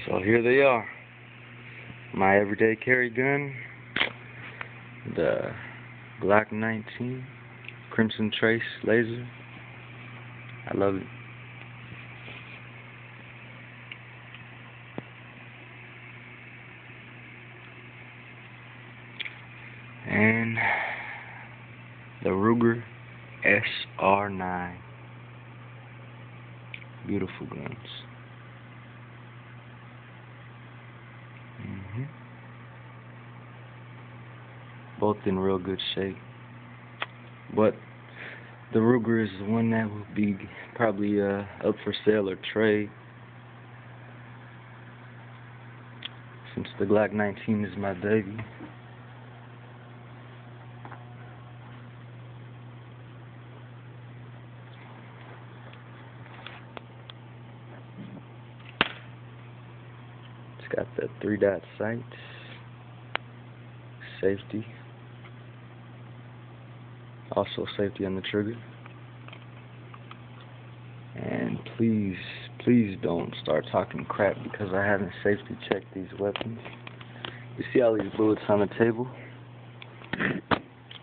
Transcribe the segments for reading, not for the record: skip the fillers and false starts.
So here they are. My everyday carry gun. The Glock 19 Crimson Trace laser. I love it. And the Ruger Sr9. Beautiful guns. Both in real good shape. But the Ruger is the one that will be probably up for sale or trade, since the Glock 19 is my baby. It's got the 3-dot sights, safety, also safety on the trigger. And please don't start talking crap, because I haven't safety checked these weapons. You see all these bullets on the table?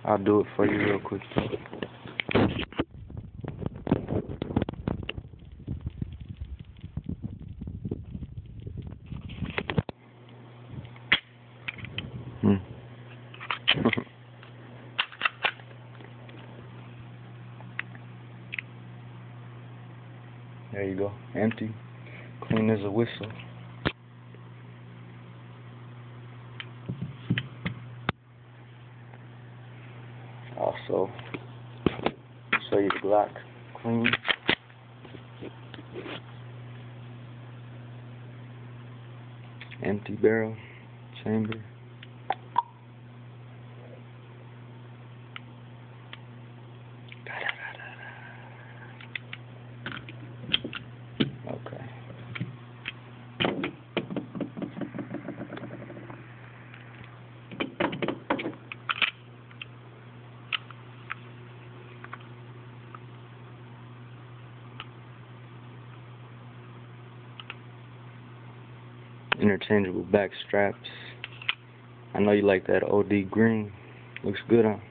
I'll do it for you real quick. There you go. Empty. Clean as a whistle. Also, show you the Glock. Clean. Empty barrel. Chamber. Okay. Interchangeable back straps. I know you like that OD green. Looks good on.